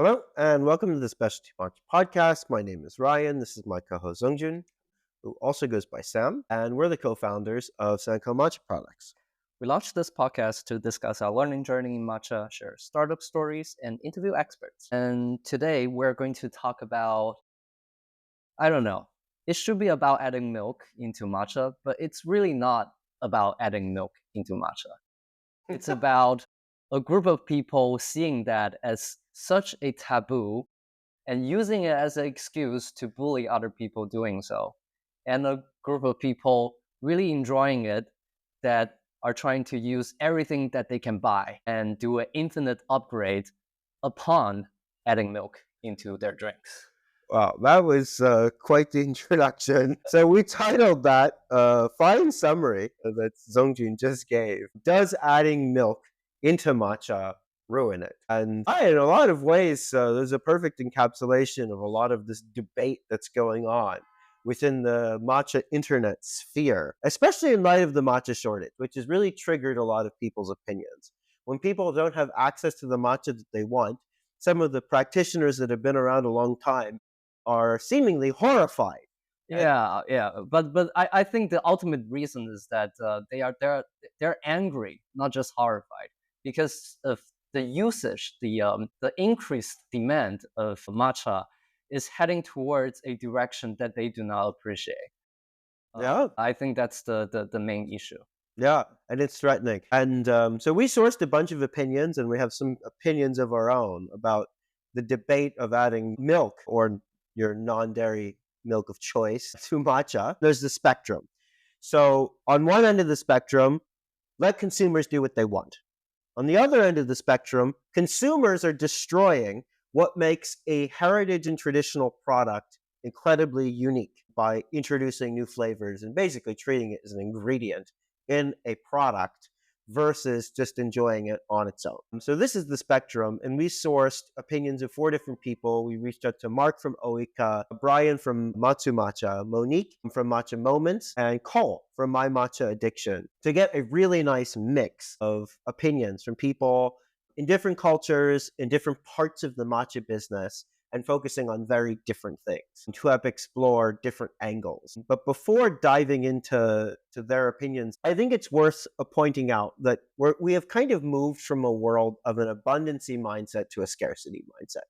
Hello and welcome to the Specialty Matcha Podcast. My name is Ryan. This is my co-host Zungjun, who also goes by Sam, and we're the co-founders of Sanko Matcha Products. We launched this podcast to discuss our learning journey in matcha, share startup stories, and interview experts. And today we're going to talk about, I don't know, it should be about adding milk into matcha, but it's really not about adding milk into matcha. It's about a group of people seeing that as such a taboo and using it as an excuse to bully other people doing so. And a group of people really enjoying it that are trying to use everything that they can buy and do an infinite upgrade upon adding milk into their drinks. Wow, that was quite the introduction. So we titled that fine summary that Zongjun just gave. Does adding milk into matcha ruin it? And in a lot of ways, there's a perfect encapsulation of a lot of this debate that's going on within the matcha internet sphere, especially in light of the matcha shortage, which has really triggered a lot of people's opinions. When people don't have access to the matcha that they want, some of the practitioners that have been around a long time are seemingly horrified. Yeah. But I think the ultimate reason is that they're angry, not just horrified, because of the usage, the increased demand of matcha is heading towards a direction that they do not appreciate. Yeah. I think that's the main issue. Yeah, and it's threatening. And so we sourced a bunch of opinions, and we have some opinions of our own about the debate of adding milk or your non-dairy milk of choice to matcha. There's the spectrum. So on one end of the spectrum, let consumers do what they want. On the other end of the spectrum, consumers are destroying what makes a heritage and traditional product incredibly unique by introducing new flavors and basically treating it as an ingredient in a product versus just enjoying it on its own. So this is the spectrum, and we sourced opinions of 4 different people. We reached out to Marc from Ooika, Bryan from Matsu Matcha, Monique from Matcha Moments, and Cole from My Matcha Addiction to get a really nice mix of opinions from people in different cultures, in different parts of the matcha business, and focusing on very different things to help explore different angles. But before diving into their opinions, I think it's worth pointing out that we have kind of moved from a world of an abundancy mindset to a scarcity mindset.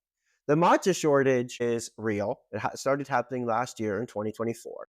The matcha shortage is real. It started happening last year in 2024.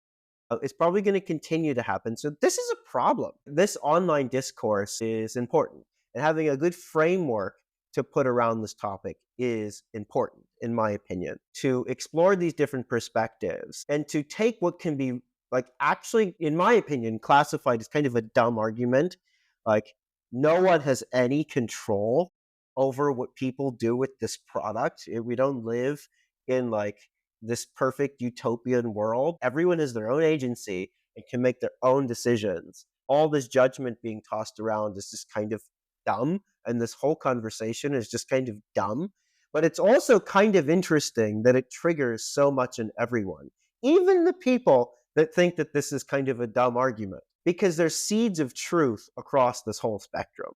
It's probably going to continue to happen. So this is a problem. This online discourse is important, and having a good framework to put around this topic is important, in my opinion, to explore these different perspectives and to take what can be, like, actually, in my opinion, classified as kind of a dumb argument. Like, no one has any control over what people do with this product. We don't live in like this perfect utopian world. Everyone has their own agency and can make their own decisions. All this judgment being tossed around is just kind of dumb, and this whole conversation is just kind of dumb. But it's also kind of interesting that it triggers so much in everyone, even the people that think that this is kind of a dumb argument, because there's seeds of truth across this whole spectrum,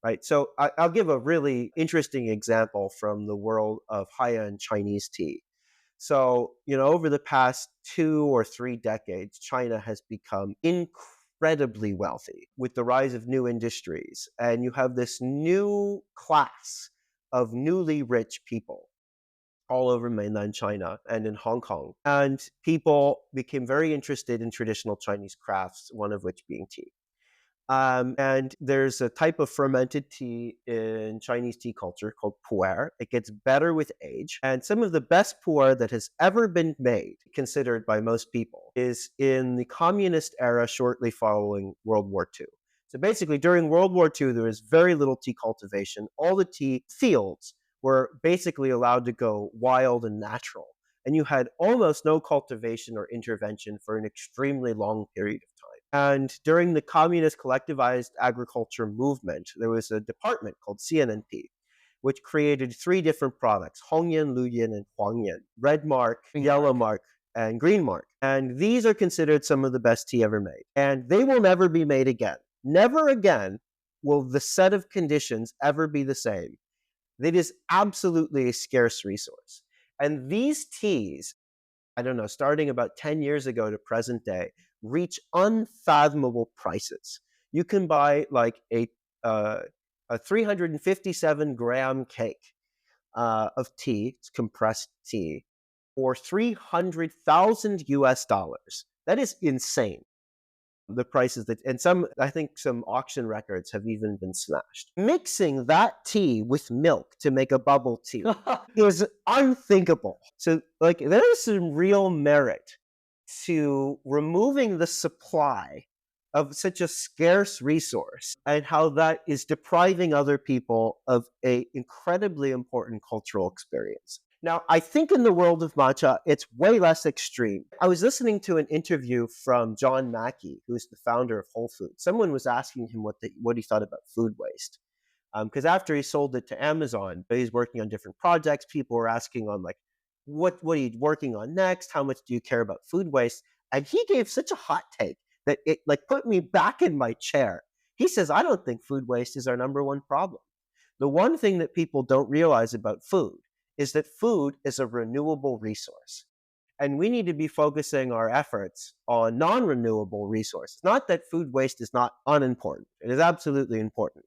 right? So I'll give a really interesting example from the world of high-end Chinese tea. So, over the past 2 or 3 decades, China has become incredibly wealthy with the rise of new industries. And you have this new class of newly rich people all over mainland China and in Hong Kong. And people became very interested in traditional Chinese crafts, one of which being tea. And there's a type of fermented tea in Chinese tea culture called pu'er. It gets better with age. And some of the best pu'er that has ever been made, considered by most people, is in the communist era shortly following World War II. So basically, during World War II, there was very little tea cultivation. All the tea fields were basically allowed to go wild and natural. And you had almost no cultivation or intervention for an extremely long period of time. And during the communist collectivized agriculture movement, there was a department called CNNP, which created 3 different products: Hongyan, Luyan, and Huangyan, red mark, yellow mark, and green mark. And these are considered some of the best tea ever made. And they will never be made again. Never again will the set of conditions ever be the same It is absolutely a scarce resource. And these teas, I don't know, starting about 10 years ago to present day, reach unfathomable prices. You can buy like uh, a 357-gram cake of tea, it's compressed tea, for 300,000 US dollars. That is insane. The prices that, and some, I think some auction records have even been smashed. Mixing that tea with milk to make a bubble tea is unthinkable. So, like, there is some real merit to removing the supply of such a scarce resource and how that is depriving other people of a incredibly important cultural experience. Now, I think in the world of matcha, it's way less extreme. I was listening to an interview from John Mackey, who's the founder of Whole Foods. Someone was asking him what he thought about food waste. Because after he sold it to Amazon, but he's working on different projects. People were asking on like, what are you working on next? How much do you care about food waste? And he gave such a hot take that it like put me back in my chair. He says, I don't think food waste is our number one problem. The one thing that people don't realize about food is that food is a renewable resource. And we need to be focusing our efforts on non-renewable resources. Not that food waste is not unimportant. It is absolutely important.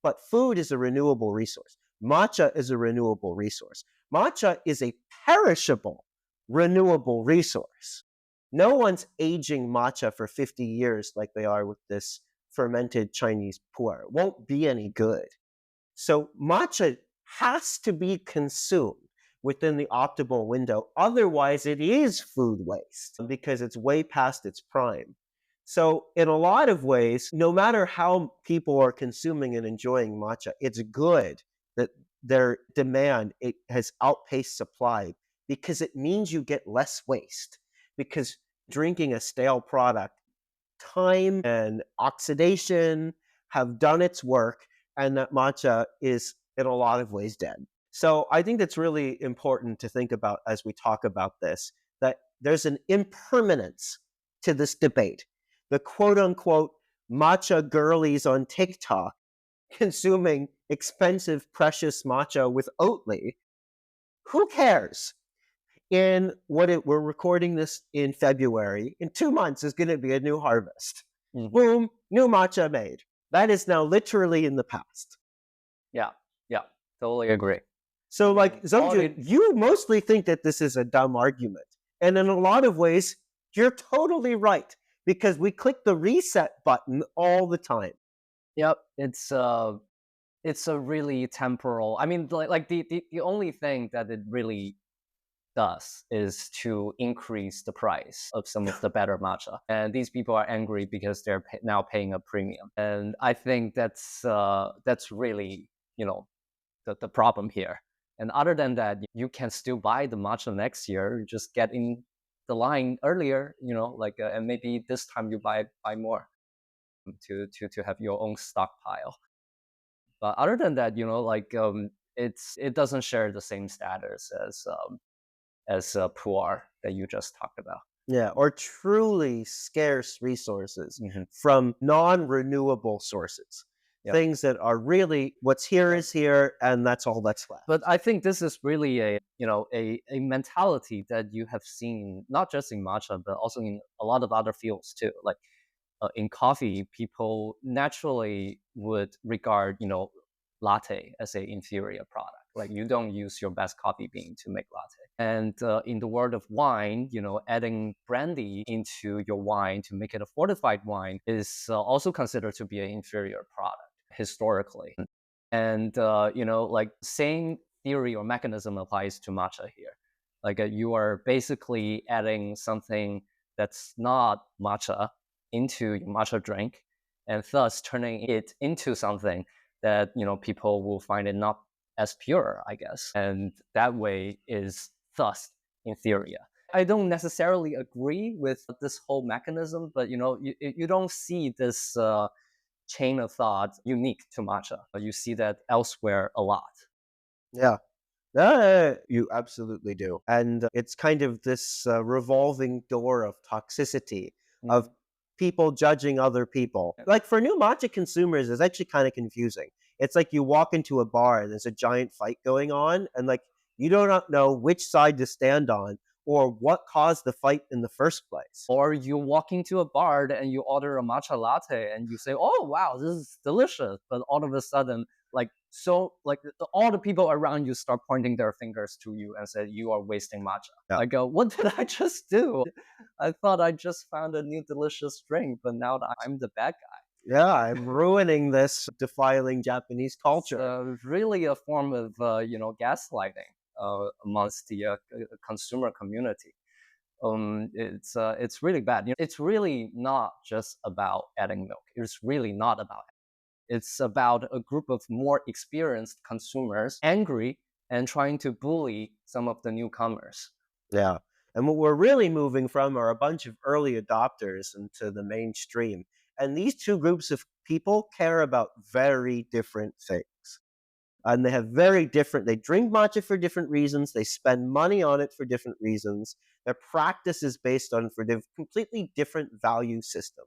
But food is a renewable resource. Matcha is a renewable resource. Matcha is a perishable, renewable resource. No one's aging matcha for 50 years like they are with this fermented Chinese pu'er. It won't be any good. So matcha has to be consumed within the optimal window. Otherwise, it is food waste because it's way past its prime. So in a lot of ways, no matter how people are consuming and enjoying matcha, it's good that their demand it has outpaced supply because it means you get less waste. Because drinking a stale product, time and oxidation have done its work, and that matcha is in a lot of ways dead. So I think that's really important to think about as we talk about this, that there's an impermanence to this debate. The quote unquote matcha girlies on TikTok consuming expensive, precious matcha with Oatly. Who cares? We're recording this in February. In 2 months is going to be a new harvest. Mm-hmm. Boom, new matcha made. That is now literally in the past. Yeah, totally agree. So, like, Zongju, you mostly think that this is a dumb argument. And in a lot of ways, you're totally right, because we click the reset button all the time. Yep, it's a really temporal. I mean, like the only thing that it really does is to increase the price of some of the better matcha, and these people are angry because they're now paying a premium. And I think that's really the problem here. And other than that, you can still buy the matcha next year. You just get in the line earlier, and maybe this time you buy more to have your own stockpile. But other than that, it doesn't share the same status as pu'er that you just talked about. Yeah, or truly scarce resources from non-renewable sources. Yep. Things that are really what's here is here, and that's all that's left. But I think this is really a mentality that you have seen not just in matcha, but also in a lot of other fields too. Like in coffee, people naturally would regard latte as an inferior product. Like you don't use your best coffee bean to make latte. And in the world of wine, adding brandy into your wine to make it a fortified wine is also considered to be an inferior product historically. And like same theory or mechanism applies to matcha here. Like you are basically adding something that's not matcha into your matcha drink, and thus turning it into something that people will find it not as pure, I guess, and that way is thus inferior. I don't necessarily agree with this whole mechanism, but you don't see this chain of thought unique to matcha. You see that elsewhere a lot. Yeah. You absolutely do. And it's kind of this revolving door of toxicity, of people judging other people. Like for new matcha consumers, it's actually kind of confusing. It's like you walk into a bar and there's a giant fight going on, and like you do not know which side to stand on or what caused the fight in the first place. Or you walk into a bar and you order a matcha latte and you say, "Oh wow, this is delicious," but all of a sudden, all the people around you start pointing their fingers to you and say you are wasting matcha. Yeah. I go, "What did I just do? I thought I just found a new delicious drink, but now I'm the bad guy." Yeah, I'm ruining this, defiling Japanese culture. It's really a form of gaslighting amongst the consumer community. It's really bad. It's really not just about adding milk. It's really not about. It's about a group of more experienced consumers angry and trying to bully some of the newcomers. Yeah. And what we're really moving from are a bunch of early adopters into the mainstream. And these two groups of people care about very different things. And they have very different, they drink matcha for different reasons. They spend money on it for different reasons. Their practice is based on for completely different value system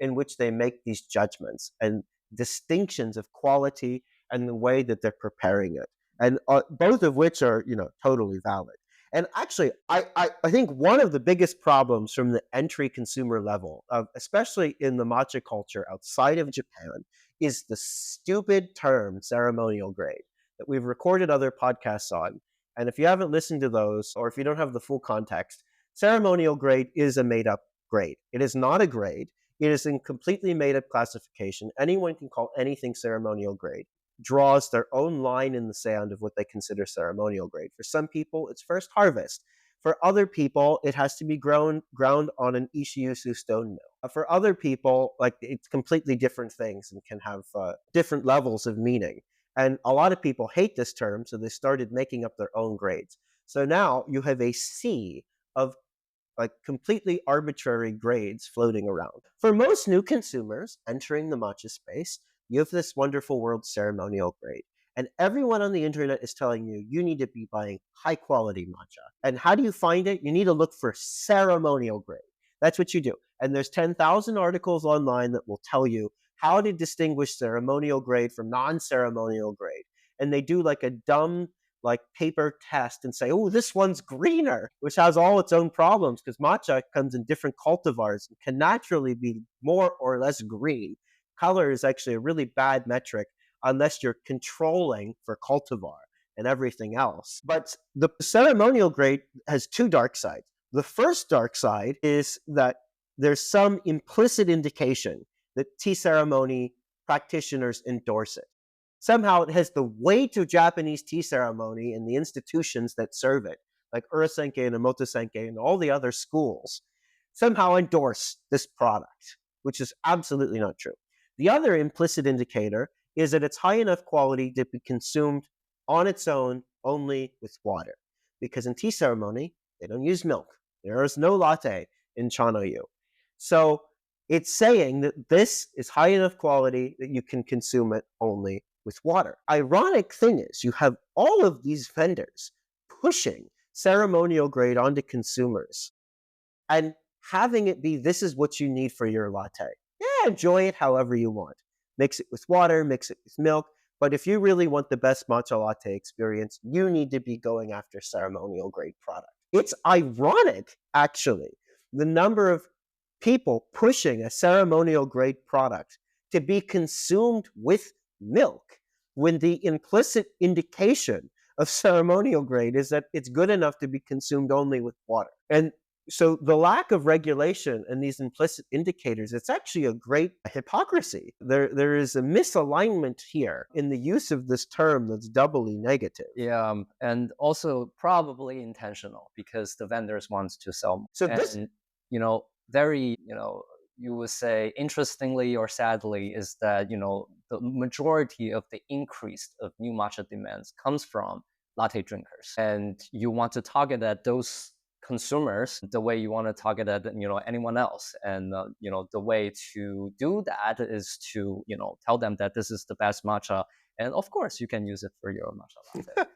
in which they make these judgments and distinctions of quality and the way that they're preparing it. And both of which are, totally valid. And actually, I think one of the biggest problems from the entry consumer level, especially in the matcha culture outside of Japan, is the stupid term ceremonial grade that we've recorded other podcasts on. And if you haven't listened to those, or if you don't have the full context, ceremonial grade is a made up grade. It is not a grade. It is a completely made up classification. Anyone can call anything ceremonial grade. Draws their own line in the sand of what they consider ceremonial grade. For some people, it's first harvest. For other people, it has to be ground on an Ishiusu stone mill. For other people, like it's completely different things and can have different levels of meaning. And a lot of people hate this term, so they started making up their own grades. So now you have a sea of like completely arbitrary grades floating around. For most new consumers entering the matcha space, you have this wonderful world ceremonial grade. And everyone on the internet is telling you, you need to be buying high quality matcha. And how do you find it? You need to look for ceremonial grade. That's what you do. And there's 10,000 articles online that will tell you how to distinguish ceremonial grade from non-ceremonial grade. And they do like a dumb like paper test and say, oh, this one's greener, which has all its own problems because matcha comes in different cultivars and can naturally be more or less green. Color is actually a really bad metric unless you're controlling for cultivar and everything else. But the ceremonial grade has two dark sides. The first dark side is that there's some implicit indication that tea ceremony practitioners endorse it. Somehow it has the weight of Japanese tea ceremony and the institutions that serve it, like Urasenke and Omotosenke and all the other schools, somehow endorse this product, which is absolutely not true. The other implicit indicator is that it's high enough quality to be consumed on its own only with water. Because in tea ceremony, they don't use milk. There is no latte in Chanoyu. So it's saying that this is high enough quality that you can consume it only with water. Ironic thing is, you have all of these vendors pushing ceremonial grade onto consumers and having it be, this is what you need for your latte. Yeah, enjoy it however you want. Mix it with water, mix it with milk. But if you really want the best matcha latte experience, you need to be going after ceremonial grade product. It's ironic, actually, the number of people pushing a ceremonial grade product to be consumed with milk when the implicit indication of ceremonial grade is that it's good enough to be consumed only with water. And so the lack of regulation and these implicit indicators, it's actually a great hypocrisy. There is a misalignment here in the use of this term that's doubly negative. Yeah, and also probably intentional because the vendors want to sell more. So this, very, you would say interestingly or sadly is that, the majority of the increase of new matcha demands comes from latte drinkers. And you want to target at those consumers the way you want to target at anyone else, and the way to do that is to tell them that this is the best matcha, and of course you can use it for your matcha latte.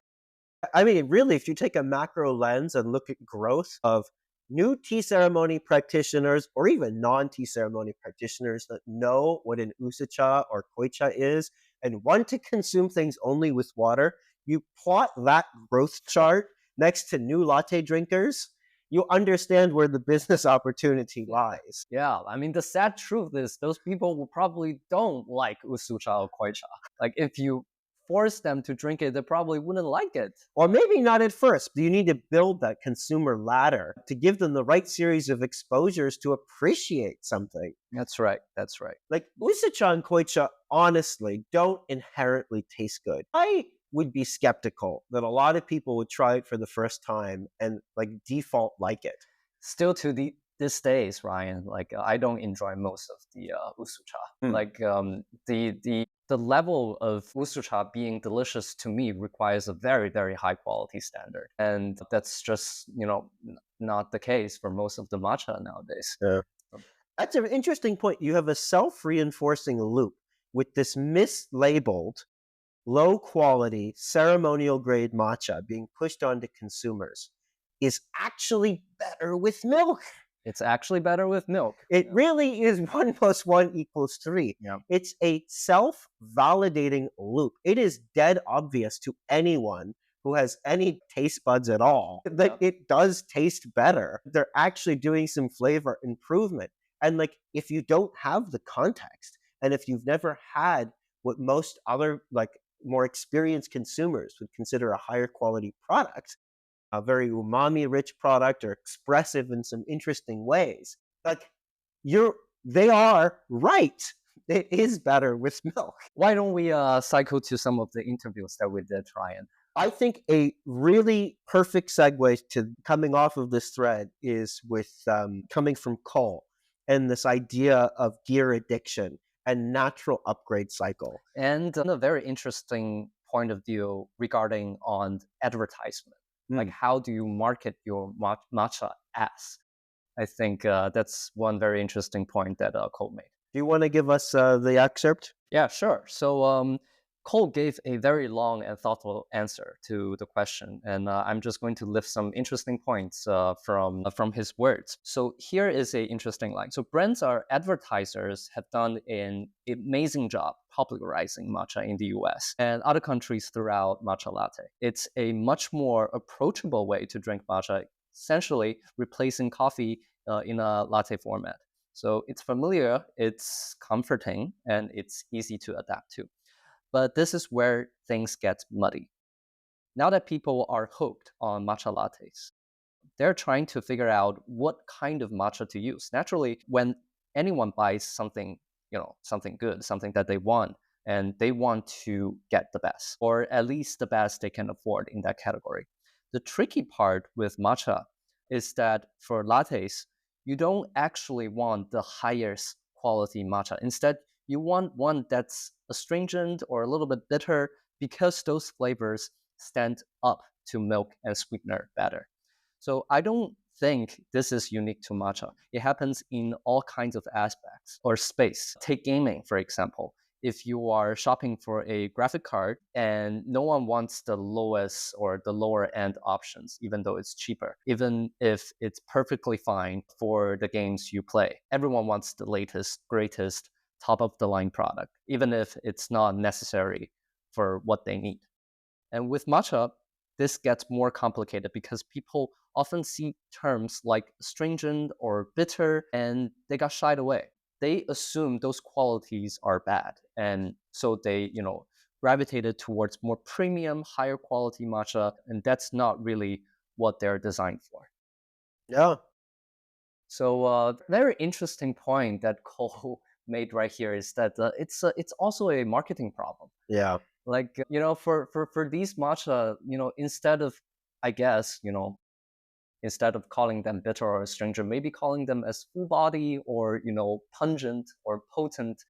I mean, really, if you take a macro lens and look at growth of new tea ceremony practitioners or even non-tea ceremony practitioners that know what an usacha or koicha is, and want to consume things only with water, you plot that growth chart next to new latte drinkers, you understand where the business opportunity lies. Yeah, I mean, the sad truth is those people will probably don't like usucha or koicha. Like, if you force them to drink it, they probably wouldn't like it. Or maybe not at first, but you need to build that consumer ladder to give them the right series of exposures to appreciate something. That's right. That's right. Like usucha and koicha, honestly, don't inherently taste good. I would be skeptical that a lot of people would try it for the first time and like default like it. Still to these days, Ryan, like I don't enjoy most of the usucha. Like the level of usucha being delicious to me requires a very, very high quality standard, and that's just not the case for most of the matcha nowadays. Yeah. That's an interesting point. You have a self-reinforcing loop with this mislabeled, low-quality, ceremonial grade matcha being pushed onto consumers is actually better with milk. It's actually better with milk. It really is 1 + 1 = 3. Yeah. It's a self-validating loop. It is dead obvious to anyone who has any taste buds at all that it does taste better. They're actually doing some flavor improvement. And like, if you don't have the context, and if you've never had what most other like more experienced consumers would consider a higher quality product, a very umami rich product or expressive in some interesting ways, like they are right. It is better with milk. Why don't we cycle to some of the interviews that we did, Ryan? I think a really perfect segue to coming off of this thread is with coming from Cole and this idea of gear addiction and natural upgrade cycle. And a very interesting point of view regarding on advertisement. Like, how do you market your matcha as? I think that's one very interesting point that Cole made. Do you want to give us the excerpt? Yeah, sure. So Cole gave a very long and thoughtful answer to the question, and I'm just going to lift some interesting points from his words. So here is a interesting line. So brands or advertisers have done an amazing job popularizing matcha in the US and other countries throughout matcha latte. It's a much more approachable way to drink matcha, essentially replacing coffee in a latte format. So it's familiar, it's comforting, and it's easy to adapt to. But this is where things get muddy. Now that people are hooked on matcha lattes, they're trying to figure out what kind of matcha to use. Naturally, when anyone buys something, something good, something that they want, and they want to get the best, or at least the best they can afford in that category. The tricky part with matcha is that for lattes, you don't actually want the highest quality matcha. Instead, you want one that's astringent or a little bit bitter because those flavors stand up to milk and sweetener better. So I don't think this is unique to matcha. It happens in all kinds of aspects or space. Take gaming, for example. If you are shopping for a graphic card and no one wants the lowest or the lower end options, even though it's cheaper, even if it's perfectly fine for the games you play, everyone wants the latest, greatest, top of the line product, even if it's not necessary for what they need. And with matcha, this gets more complicated because people often see terms like astringent or bitter and they got shied away. They assume those qualities are bad. And so they, gravitated towards more premium, higher quality matcha. And that's not really what they're designed for. Yeah. So very interesting point that Cole made right here is that it's also a marketing problem. Yeah. Like, for these matcha, instead of, I guess, instead of calling them bitter or astringent, maybe calling them as full body or, pungent or potent,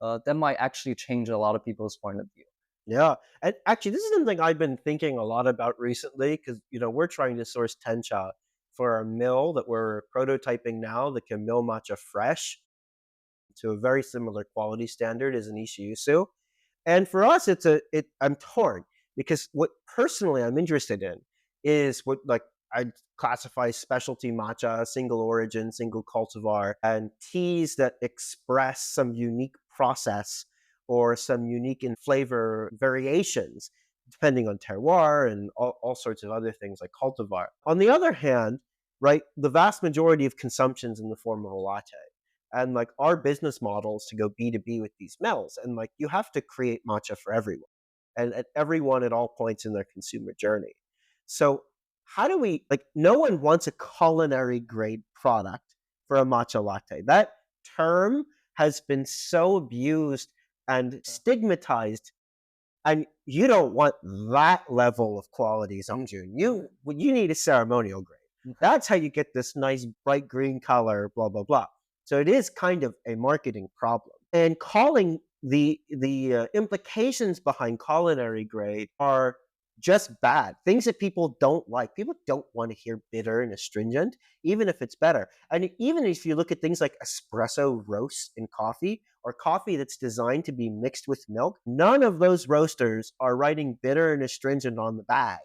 that might actually change a lot of people's point of view. Yeah. And actually, this is something I've been thinking a lot about recently because, we're trying to source tencha for a mill that we're prototyping now that can mill matcha fresh to a very similar quality standard as an Ishiyusu. And for us, I'm torn because what personally I'm interested in is what like I classify specialty matcha, single origin, single cultivar, and teas that express some unique process or some unique in flavor variations, depending on terroir and all sorts of other things like cultivar. On the other hand, right, the vast majority of consumption's in the form of a latte. And like our business model is to go B2B with these mills. And like you have to create matcha for everyone and at everyone at all points in their consumer journey. So how do we like no one wants a culinary grade product for a matcha latte. That term has been so abused and stigmatized, and you don't want that level of quality, Songjun. You need a ceremonial grade. That's how you get this nice bright green color, blah blah blah. So it is kind of a marketing problem. And calling the implications behind culinary grade are just bad things that people don't like. People don't want to hear bitter and astringent, even if it's better. And even if you look at things like espresso roasts in coffee or coffee that's designed to be mixed with milk, none of those roasters are writing bitter and astringent on the bag,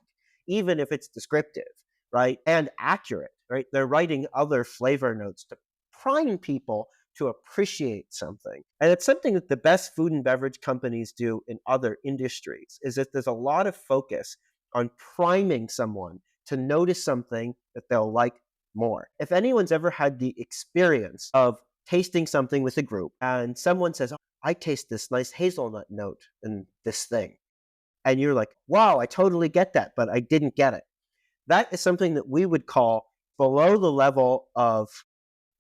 even if it's descriptive, right? And accurate, right? They're writing other flavor notes to prime people to appreciate something. And it's something that the best food and beverage companies do in other industries, is that there's a lot of focus on priming someone to notice something that they'll like more. If anyone's ever had the experience of tasting something with a group and someone says, oh, I taste this nice hazelnut note in this thing. And you're like, wow, I totally get that, but I didn't get it. That is something that we would call below the level of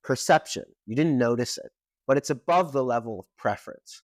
perception. You didn't notice it, but it's above the level of preference.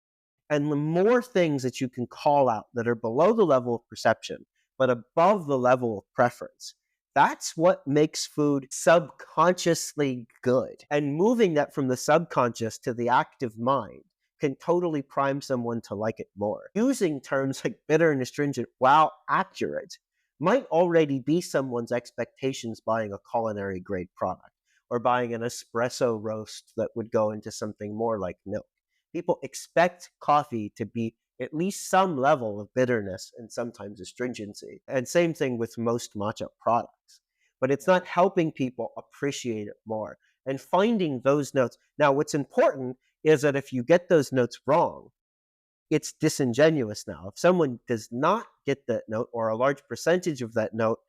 And the more things that you can call out that are below the level of perception, but above the level of preference, that's what makes food subconsciously good. And moving that from the subconscious to the active mind can totally prime someone to like it more. Using terms like bitter and astringent, while accurate, might already be someone's expectations buying a culinary grade product or buying an espresso roast that would go into something more like milk. People expect coffee to be at least some level of bitterness and sometimes astringency. And same thing with most matcha products. But it's not helping people appreciate it more and finding those notes. Now, what's important is that if you get those notes wrong, it's disingenuous now. If someone does not get that note or a large percentage of that note,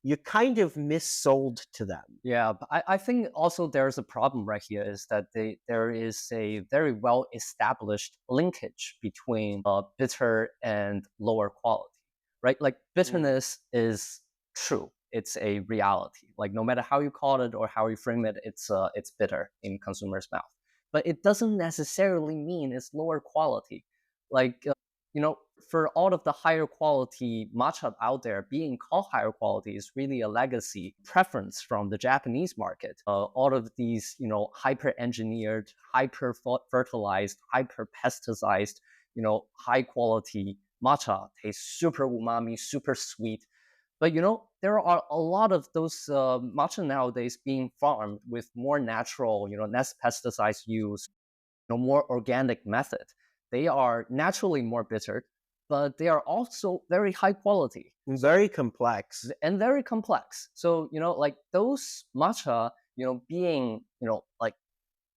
you kind of missold to them. Yeah, but I think also there's a problem right here is that there is a very well established linkage between bitter and lower quality, right? Like bitterness is true. It's a reality. Like no matter how you call it or how you frame it, it's bitter in consumer's mouth. But it doesn't necessarily mean it's lower quality. Like for all of the higher quality matcha out there, being called higher quality is really a legacy preference from the Japanese market. All of these, hyper engineered, hyper fertilized, hyper pesticized, high quality matcha tastes super umami, super sweet. But there are a lot of those matcha nowadays being farmed with more natural, less pesticides use, more organic method. They are naturally more bitter, but they are also very high quality. Very complex. And very complex. So, like those matcha, being, like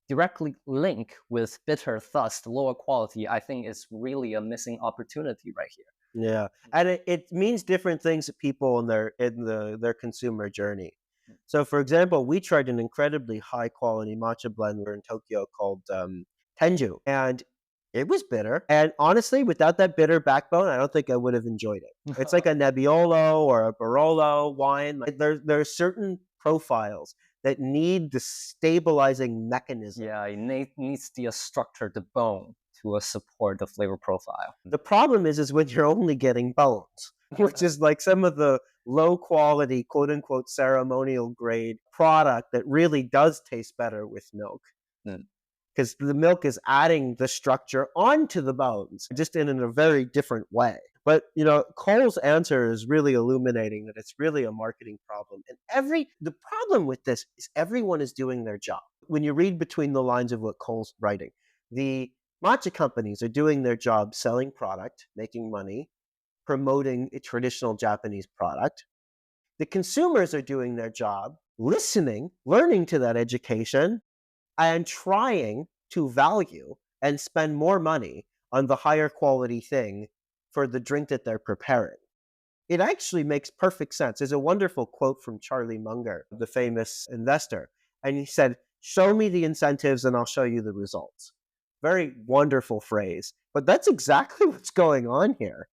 directly linked with bitter, thus lower quality, I think is really a missing opportunity right here. Yeah, and it means different things to people in their consumer journey. So, for example, we tried an incredibly high quality matcha blender in Tokyo called Tenju, and it was bitter. And honestly, without that bitter backbone, I don't think I would have enjoyed it. It's like a Nebbiolo or a Barolo wine. Like there are certain profiles that need the stabilizing mechanism. Yeah, it needs the structure, the bone, to support the flavor profile. The problem is when you're only getting bones, which is like some of the low quality, quote unquote, ceremonial grade product that really does taste better with milk. Because the milk is adding the structure onto the bones, just in a very different way. But Cole's answer is really illuminating that it's really a marketing problem. And the problem with this is everyone is doing their job. When you read between the lines of what Cole's writing, the matcha companies are doing their job selling product, making money, promoting a traditional Japanese product. The consumers are doing their job, listening, learning to that education, and trying to value and spend more money on the higher quality thing for the drink that they're preparing. It actually makes perfect sense. There's a wonderful quote from Charlie Munger, the famous investor. And he said, "Show me the incentives and I'll show you the results." Very wonderful phrase. But that's exactly what's going on here.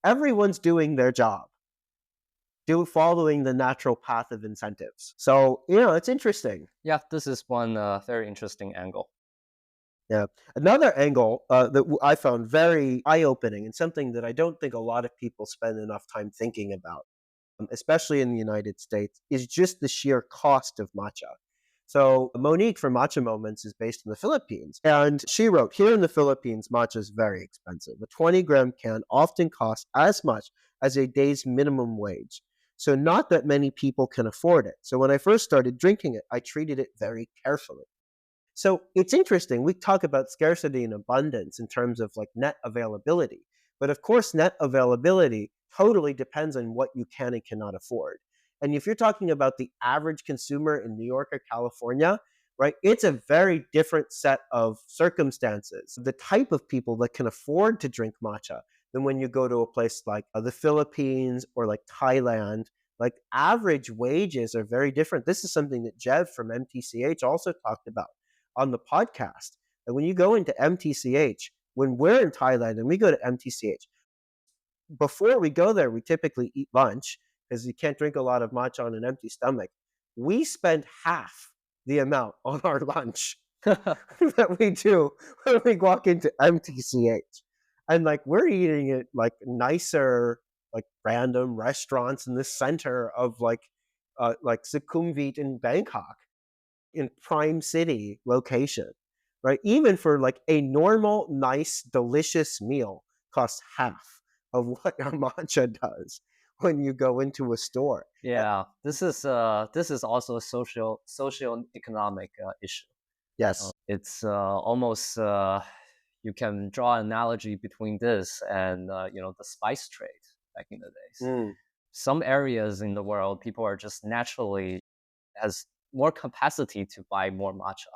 Everyone's doing their job, following the natural path of incentives. So, it's interesting. Yeah, this is one very interesting angle. Yeah. Another angle that I found very eye-opening and something that I don't think a lot of people spend enough time thinking about, especially in the United States, is just the sheer cost of matcha. So Monique from Matcha Moments is based in the Philippines, and she wrote, "Here in the Philippines, matcha is very expensive. A 20-gram can often costs as much as a day's minimum wage. So not that many people can afford it. So when I first started drinking it, I treated it very carefully." So it's interesting. We talk about scarcity and abundance in terms of like net availability. But of course, net availability totally depends on what you can and cannot afford. And if you're talking about the average consumer in New York or California, right, it's a very different set of circumstances. The type of people that can afford to drink matcha than when you go to a place like the Philippines or like Thailand. Like average wages are very different. This is something that Jev from MTCH also talked about on the podcast. And when you go into MTCH, when we're in Thailand and we go to MTCH, before we go there, we typically eat lunch because you can't drink a lot of matcha on an empty stomach. We spend half the amount on our lunch that we do when we walk into MTCH. And like we're eating at like nicer, like random restaurants in the center of like Sukhumvit in Bangkok, in prime city location, right? Even for like a normal, nice, delicious meal costs half of what our matcha does when you go into a store. Yeah, this is also a social economic issue. Yes. It's almost you can draw an analogy between this and the spice trade back in the days. Mm. Some areas in the world, people are just naturally has more capacity to buy more matcha,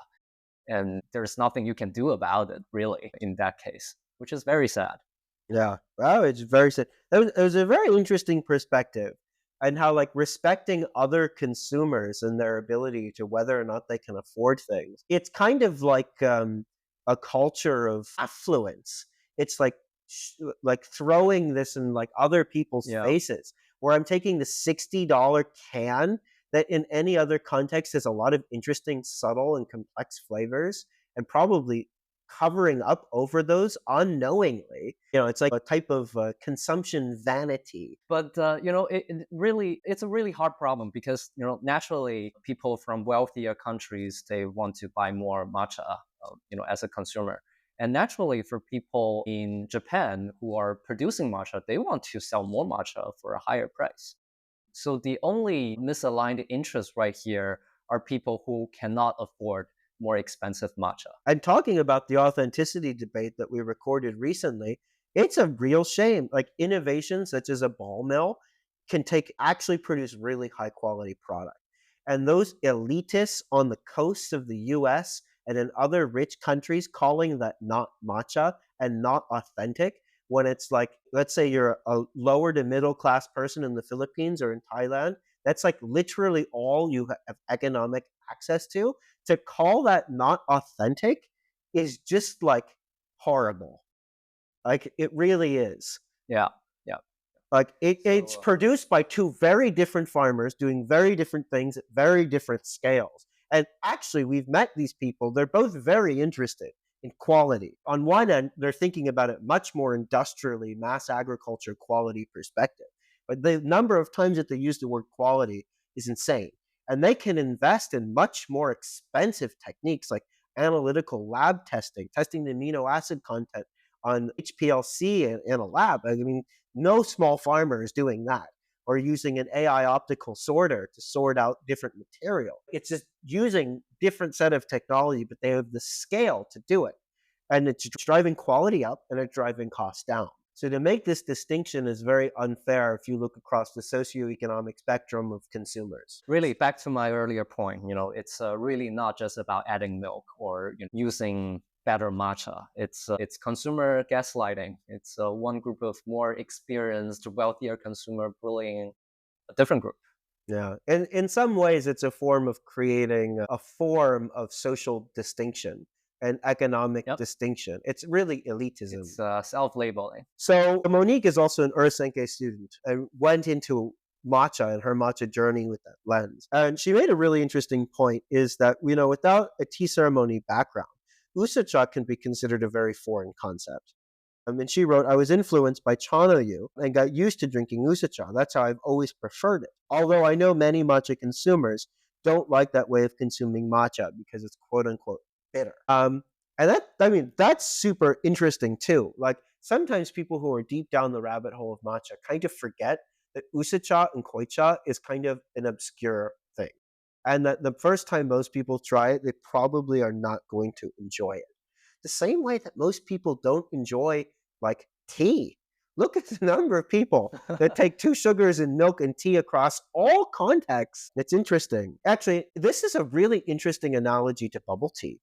and there's nothing you can do about it really in that case, which is very sad. Yeah. Wow, it's very sad. It was a very interesting perspective, and how like respecting other consumers and their ability to whether or not they can afford things. It's kind of like a culture of affluence. It's like throwing this in like other people's Yeah. faces, where I'm taking the $60 can that in any other context has a lot of interesting, subtle, and complex flavors, and probably covering up over those unknowingly. It's like a type of consumption vanity. But it's a really hard problem because naturally people from wealthier countries, they want to buy more matcha, as a consumer. And naturally, for people in Japan who are producing matcha, they want to sell more matcha for a higher price. So the only misaligned interests right here are people who cannot afford more expensive matcha. And talking about the authenticity debate that we recorded recently, it's a real shame. Like innovations such as a ball mill can actually produce really high quality product. And those elitists on the coasts of the US and in other rich countries calling that not matcha and not authentic, when it's like, let's say you're a lower to middle class person in the Philippines or in Thailand, that's like literally all you have economic access to call that not authentic is just like horrible. Like it really is. Yeah, yeah. Like it's produced by two very different farmers doing very different things at very different scales. And actually, we've met these people. They're both very interested in quality. On one end, they're thinking about it much more industrially, mass agriculture quality perspective. But the number of times that they use the word quality is insane. And they can invest in much more expensive techniques like analytical lab testing, testing the amino acid content on HPLC in a lab. I mean, no small farmer is doing that, or using an AI optical sorter to sort out different material. It's just using different set of technology, but they have the scale to do it. And it's driving quality up and it's driving costs down. So to make this distinction is very unfair if you look across the socioeconomic spectrum of consumers. Really, back to my earlier point, it's really not just about adding milk or using better matcha. It's consumer gaslighting. It's one group of more experienced, wealthier consumer bullying a different group. Yeah. And in some ways, it's a form of creating a form of social distinction and economic Yep. distinction. It's really elitism. It's self-labeling. So Monique is also an Ursenke student and went into matcha and her matcha journey with that lens. And she made a really interesting point is that, without a tea ceremony background, usacha can be considered a very foreign concept. And she wrote, I was influenced by Chanoyu and got used to drinking usacha. That's how I've always preferred it. Although I know many matcha consumers don't like that way of consuming matcha because it's quote unquote bitter. And that's super interesting too. Like sometimes people who are deep down the rabbit hole of matcha kind of forget that usacha and koicha is kind of an obscure thing. And that the first time most people try it, they probably are not going to enjoy it. The same way that most people don't enjoy like tea. Look at the number of people that take 2 sugars in milk and tea across all contexts. It's interesting. Actually, this is a really interesting analogy to bubble tea.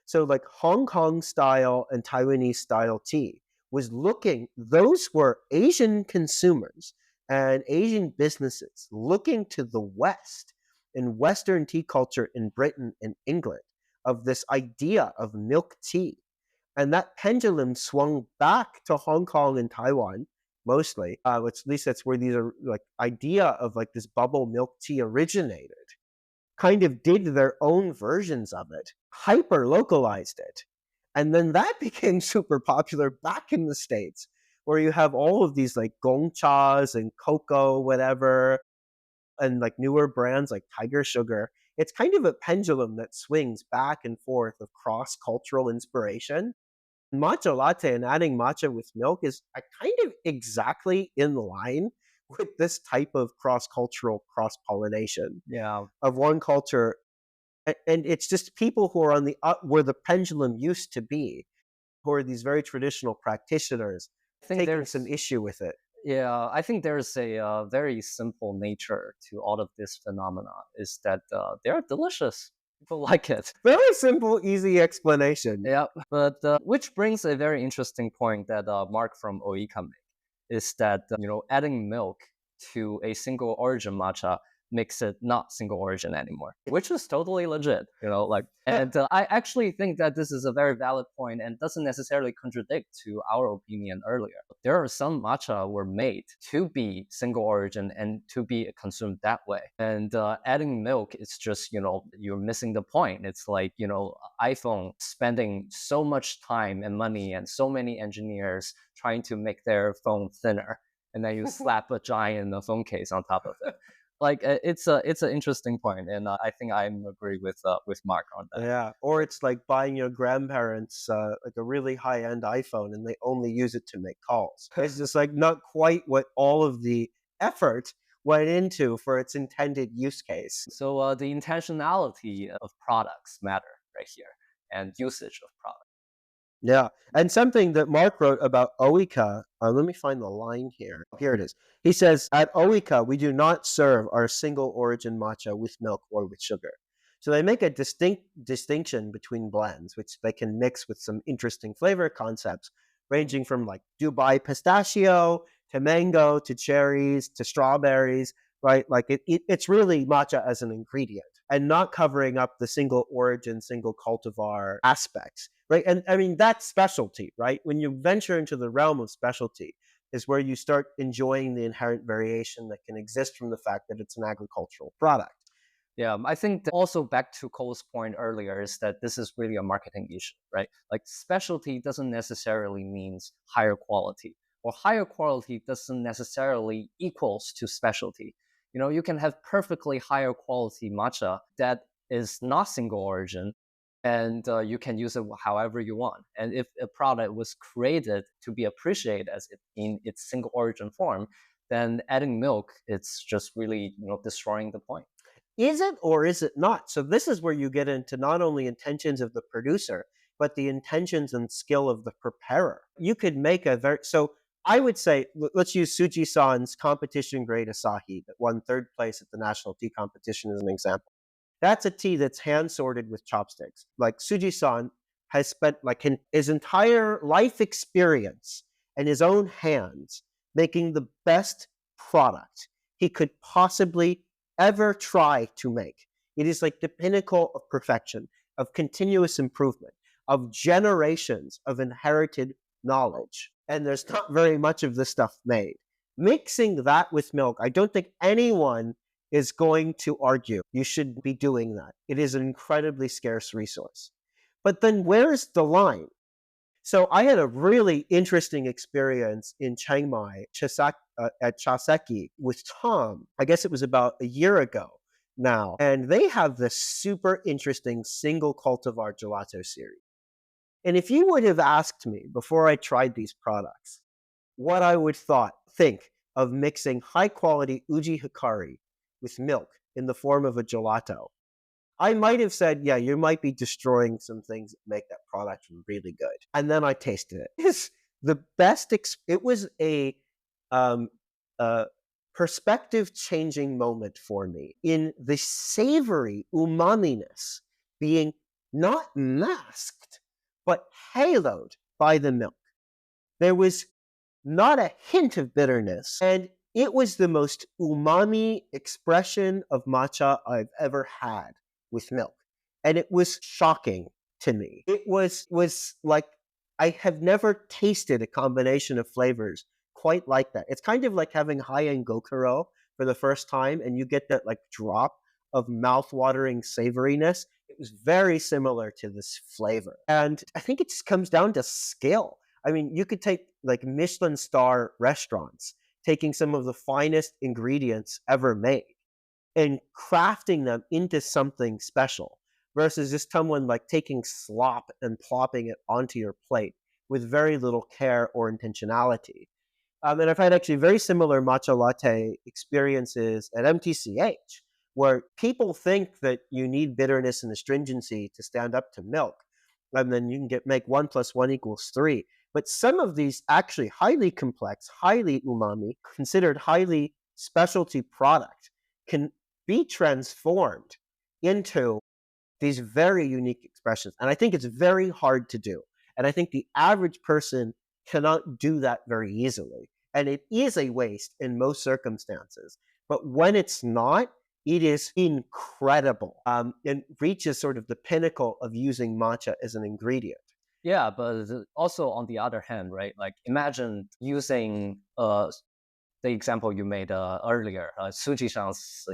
So, like Hong Kong style and Taiwanese style tea those were Asian consumers and Asian businesses looking to the West in Western tea culture in Britain and England of this idea of milk tea. And that pendulum swung back to Hong Kong and Taiwan mostly, which at least that's where these are like idea of like this bubble milk tea originated, kind of did their own versions of it, hyper localized it. And then that became super popular back in the States, where you have all of these like gongchas and cocoa, whatever, and like newer brands like Tiger Sugar. It's kind of a pendulum that swings back and forth of cross cultural inspiration. Matcha latte and adding matcha with milk is kind of exactly in line with this type of cross cultural cross pollination Yeah. of one culture. And it's just people who are on the up where the pendulum used to be, who are these very traditional practitioners, I think taking there's some issue with it. Yeah, I think there's a very simple nature to all of this phenomena is that they're delicious. People like it. Very simple, easy explanation. Yeah, but which brings a very interesting point that Marc from Ooika made is that adding milk to a single origin matcha makes it not single origin anymore, which is totally legit. And I actually think that this is a very valid point and doesn't necessarily contradict to our opinion earlier. There are some matcha were made to be single origin and to be consumed that way. And adding milk is just, you're missing the point. It's like, iPhone spending so much time and money and so many engineers trying to make their phone thinner. And then you slap a giant phone case on top of it. Like it's an interesting point, and I think I agree with Marc on that. Yeah, or it's like buying your grandparents like a really high end iPhone, and they only use it to make calls. It's just like not quite what all of the effort went into for its intended use case. So the intentionality of products matter right here, and usage of products. Yeah, and something that Marc wrote about Ooika, let me find the line here. Here it is. He says, at Ooika, we do not serve our single origin matcha with milk or with sugar. So they make a distinct distinction between blends, which they can mix with some interesting flavor concepts, ranging from like Dubai pistachio to mango to cherries to strawberries, right? Like it's really matcha as an ingredient and not covering up the single origin, single cultivar aspects, right? And I mean, that's specialty, right? When you venture into the realm of specialty, is where you start enjoying the inherent variation that can exist from the fact that it's an agricultural product. Yeah, I think that also back to Cole's point earlier is that this is really a marketing issue, right? Like specialty doesn't necessarily means higher quality, or higher quality doesn't necessarily equals to specialty. You can have perfectly higher quality matcha that is not single origin, and you can use it however you want. And if a product was created to be appreciated as in its single origin form, then adding milk, it's just really destroying the point. Is it or is it not? So this is where you get into not only intentions of the producer, but the intentions and skill of the preparer. You could make so I would say, let's use Suji-san's competition grade Asahi that won third place at the national tea competition as an example. That's a tea that's hand sorted with chopsticks. Like Suji-san has spent like his entire life experience in his own hands making the best product he could possibly ever try to make. It is like the pinnacle of perfection, of continuous improvement, of generations of inherited knowledge. And there's not very much of this stuff made. Mixing that with milk, I don't think anyone is going to argue you should be doing that. It is an incredibly scarce resource. But then where's the line? So I had a really interesting experience in Chiang Mai at Chaseki with Tom. I guess it was about a year ago now. And they have this super interesting single cultivar gelato series. And if you would have asked me before I tried these products what I would think of mixing high quality Uji Hikari with milk in the form of a gelato, I might have said, yeah, you might be destroying some things that make that product really good. And then I tasted it. It's the best. It was um, a perspective changing moment for me in the savory umaminess being not masked, but haloed by the milk. There was not a hint of bitterness. And it was the most umami expression of matcha I've ever had with milk. And it was shocking to me. It was like I have never tasted a combination of flavors quite like that. It's kind of like having high-end gokuro for the first time and you get that like drop of mouth-watering savoriness. It was very similar to this flavor. And I think it just comes down to skill. I mean, you could take like Michelin star restaurants, taking some of the finest ingredients ever made and crafting them into something special versus just someone like taking slop and plopping it onto your plate with very little care or intentionality. And I've had actually very similar matcha latte experiences at MTCH, where people think that you need bitterness and astringency to stand up to milk, and then you can make 1 + 1 = 3. But some of these actually highly complex, highly umami, considered highly specialty product can be transformed into these very unique expressions. And I think it's very hard to do. And I think the average person cannot do that very easily. And it is a waste in most circumstances. But when it's not, it is incredible and reaches sort of the pinnacle of using matcha as an ingredient. Yeah, but also on the other hand, right? Like imagine using the example you made earlier, Suji-san's,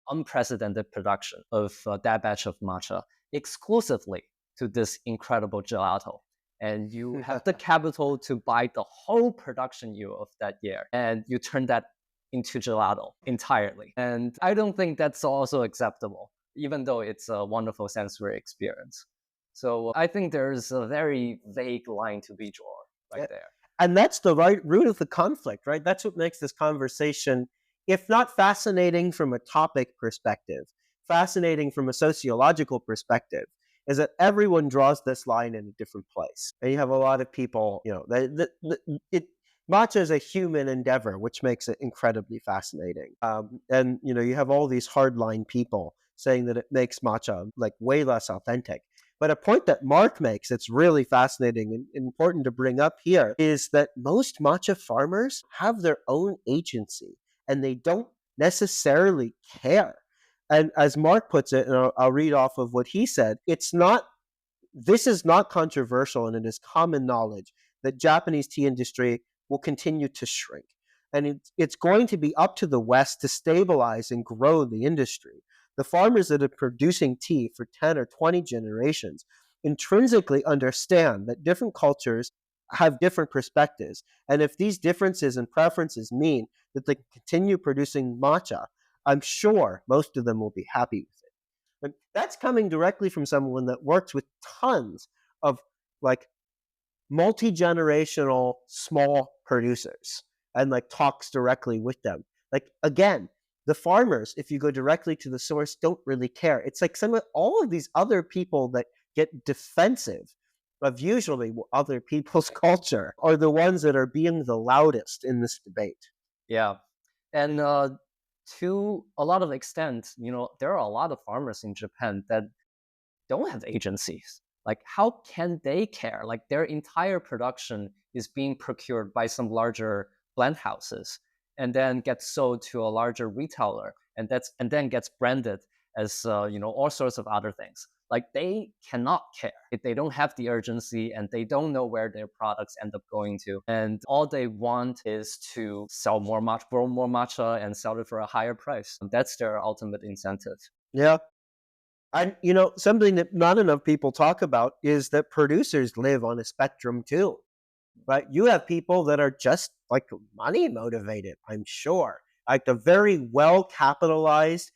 unprecedented production of that batch of matcha exclusively to this incredible gelato. And you have the capital to buy the whole production yield of that year, and you turn that into gelato entirely. And I don't think that's also acceptable, even though it's a wonderful sensory experience. So I think there's a very vague line to be drawn right there. And that's the right root of the conflict, right? That's what makes this conversation, if not fascinating from a topic perspective, fascinating from a sociological perspective, is that everyone draws this line in a different place. And you have a lot of people, matcha is a human endeavor, which makes it incredibly fascinating. And you have all these hardline people saying that it makes matcha like way less authentic. But a point that Marc makes that's really fascinating and important to bring up here is that most matcha farmers have their own agency and they don't necessarily care. And as Marc puts it, and I'll read off of what he said, this is not controversial and it is common knowledge that Japanese tea industry will continue to shrink. And it's going to be up to the West to stabilize and grow the industry. The farmers that are producing tea for 10 or 20 generations intrinsically understand that different cultures have different perspectives. And if these differences and preferences mean that they continue producing matcha, I'm sure most of them will be happy with it. But that's coming directly from someone that works with tons of like multi-generational small producers and like talks directly with them. Like again, the farmers, if you go directly to the source, don't really care. It's like all of these other people that get defensive of usually other people's culture are the ones that are being the loudest in this debate. Yeah. And to a lot of extent, there are a lot of farmers in Japan that don't have agencies. Like, how can they care? Like, their entire production is being procured by some larger blend houses and then gets sold to a larger retailer, and then gets branded as all sorts of other things. Like, they cannot care if they don't have the urgency and they don't know where their products end up going to. And all they want is to sell more matcha, grow more matcha, and sell it for a higher price. That's their ultimate incentive. Yeah. And something that not enough people talk about is that producers live on a spectrum too. Right? You have people that are just like money motivated, I'm sure. Like the very well capitalized,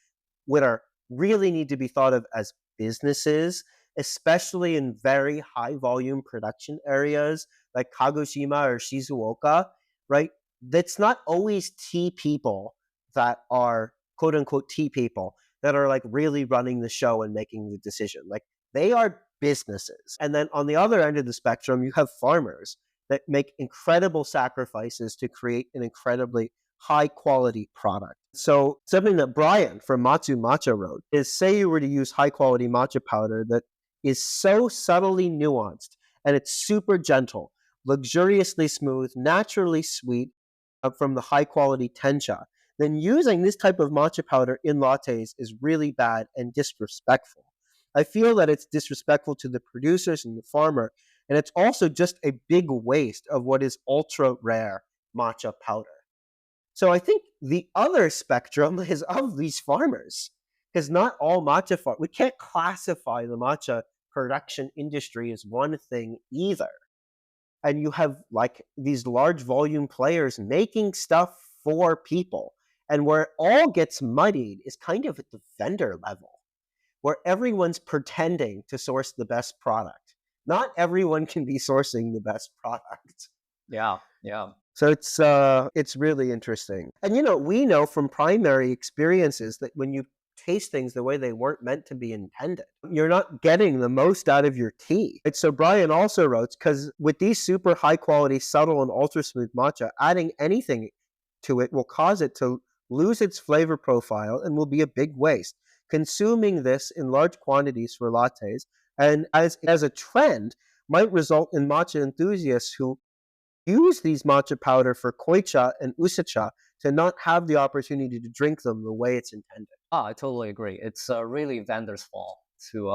what are really need to be thought of as businesses, especially in very high volume production areas like Kagoshima or Shizuoka, right? That's not always tea people that are quote unquote tea people that are like really running the show and making the decision. Like they are businesses. And then on the other end of the spectrum, you have farmers that make incredible sacrifices to create an incredibly high quality product. So something that Bryan from Matsu Matcha wrote is, say you were to use high quality matcha powder that is so subtly nuanced and it's super gentle, luxuriously smooth, naturally sweet from the high quality tencha, then using this type of matcha powder in lattes is really bad and disrespectful. I feel that it's disrespectful to the producers and the farmer, and it's also just a big waste of what is ultra rare matcha powder. So I think the other spectrum is of these farmers, because not all matcha we can't classify the matcha production industry as one thing either. And you have like these large volume players making stuff for people. And where it all gets muddied is kind of at the vendor level, where everyone's pretending to source the best product. Not everyone can be sourcing the best product. Yeah, yeah. So it's really interesting. And we know from primary experiences that when you taste things the way they weren't meant to be intended, you're not getting the most out of your tea. And so Bryan also wrote, because with these super high quality, subtle and ultra smooth matcha, adding anything to it will cause it to lose its flavor profile and will be a big waste. Consuming this in large quantities for lattes and as a trend might result in matcha enthusiasts who use these matcha powder for koicha and usacha to not have the opportunity to drink them the way it's intended. I totally agree. It's really vendors' fault to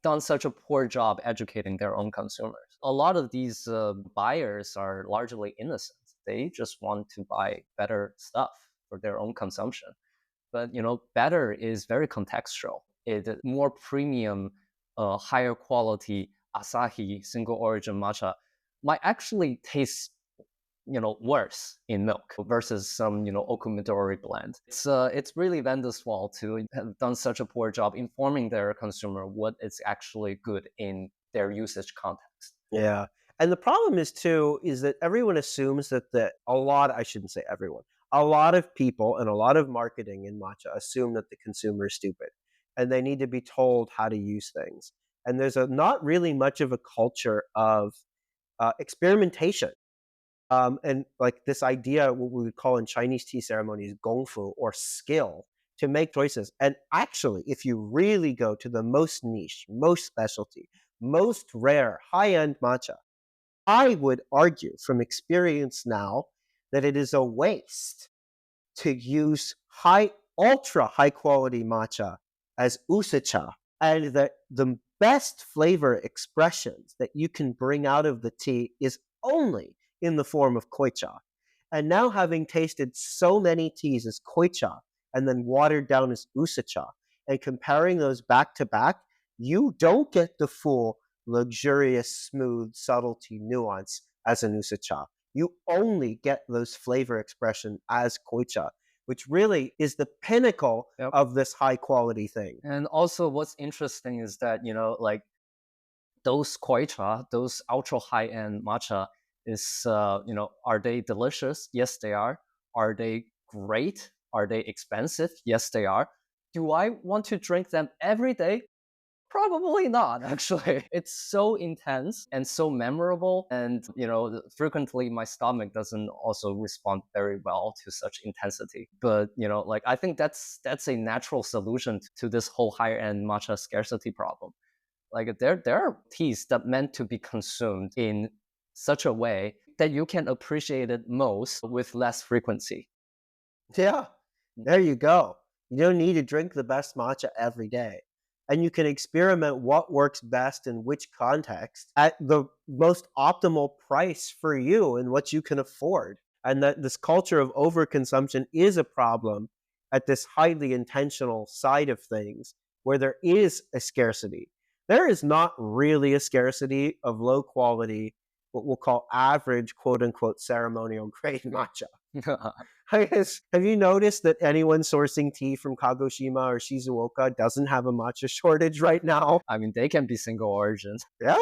done such a poor job educating their own consumers. A lot of these buyers are largely innocent. They just want to buy better stuff for their own consumption. But better is very contextual. It more premium, higher quality Asahi single origin matcha might actually taste worse in milk versus some okumidori blend. It's really vendors' fault to have done such a poor job informing their consumer what is actually good in their usage context. Yeah. And the problem is too is that everyone assumes that I shouldn't say everyone. A lot of people and a lot of marketing in matcha assume that the consumer is stupid and they need to be told how to use things. And there's not really much of a culture of experimentation. And like this idea, what we would call in Chinese tea ceremonies, gongfu or skill to make choices. And actually, if you really go to the most niche, most specialty, most rare, high end matcha, I would argue from experience now that it is a waste to use ultra high quality matcha as usacha, and that the best flavor expressions that you can bring out of the tea is only in the form of koicha. And now having tasted so many teas as koicha and then watered down as usacha, and comparing those back to back, you don't get the full luxurious, smooth, subtlety, nuance as an usacha. You only get those flavor expression as koicha, which really is the pinnacle of this high quality thing. And also what's interesting is that, like those koicha, those ultra high end matcha is, are they delicious? Yes, they are. Are they great? Are they expensive? Yes, they are. Do I want to drink them every day? Probably not, actually. It's so intense and so memorable. And, frequently my stomach doesn't also respond very well to such intensity. But, like, I think that's a natural solution to this whole higher end matcha scarcity problem. Like there are teas that meant to be consumed in such a way that you can appreciate it most with less frequency. Yeah, there you go. You don't need to drink the best matcha every day. And you can experiment what works best in which context at the most optimal price for you and what you can afford. And that this culture of overconsumption is a problem at this highly intentional side of things where there is a scarcity. There is not really a scarcity of low quality, what we'll call average, quote unquote, ceremonial grade matcha. I guess, have you noticed that anyone sourcing tea from Kagoshima or Shizuoka doesn't have a matcha shortage right now? I mean, they can be single origins, Yeah.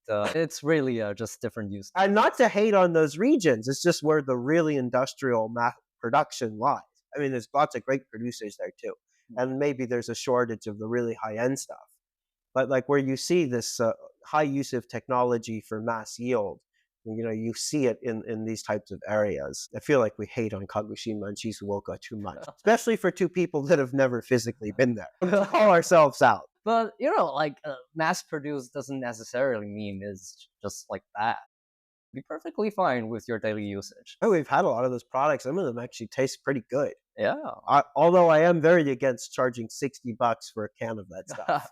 but it's really just different use. And not to hate on those regions, it's just where the really industrial production lies. I mean, there's lots of great producers there too. And maybe there's a shortage of the really high end stuff. But like where you see this high use of technology for mass yield, you see it in these types of areas. I feel like we hate on Kagoshima and Shizuoka too much, especially for two people that have never physically been there. To call ourselves out. But like mass produced doesn't necessarily mean it's just like that. Be perfectly fine with your daily usage. Oh, we've had a lot of those products. Some of them actually taste pretty good. Yeah. Although I am very against charging $60 for a can of that stuff.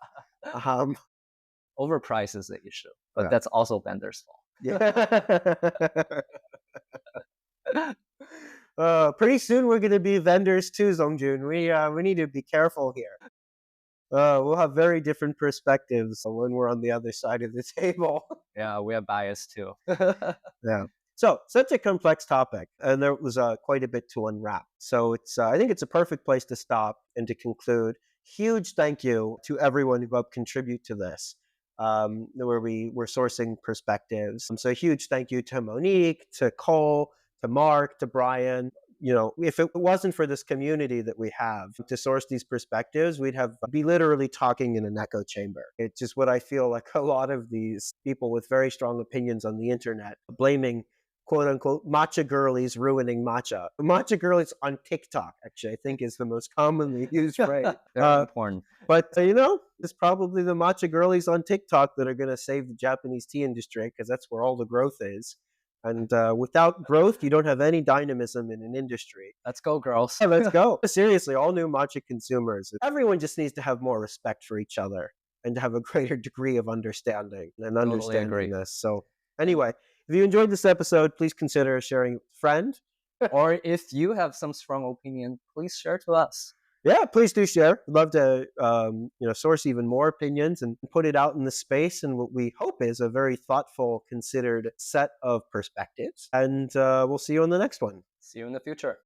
Overprice is the issue, but Yeah. that's also vendors' fault. Yeah. Pretty soon we're going to be vendors too, Zongjun. We need to be careful here. We'll have very different perspectives when we're on the other side of the table. Yeah, we are biased too. Yeah. So such a complex topic, and there was quite a bit to unwrap. So I think it's a perfect place to stop and to conclude. Huge thank you to everyone who helped contribute to this, where we were sourcing perspectives. So a huge thank you to Monique, to Cole, to Marc, to Bryan. If it wasn't for this community that we have to source these perspectives, we'd be literally talking in an echo chamber. It's just what I feel like a lot of these people with very strong opinions on the internet blaming quote unquote matcha girlies ruining matcha. Matcha girlies on TikTok, actually, I think is the most commonly used phrase. Very important. But, it's probably the matcha girlies on TikTok that are going to save the Japanese tea industry because that's where all the growth is. And without growth, you don't have any dynamism in an industry. Let's go, girls. Yeah, let's go. Seriously, all new matcha consumers. Everyone just needs to have more respect for each other and to have a greater degree of understanding and understanding this. So anyway, if you enjoyed this episode, please consider sharing with a friend. Or if you have some strong opinion, please share to us. Yeah, please do share. We'd love to, source even more opinions and put it out in the space in what we hope is a very thoughtful, considered set of perspectives. And we'll see you on the next one. See you in the future.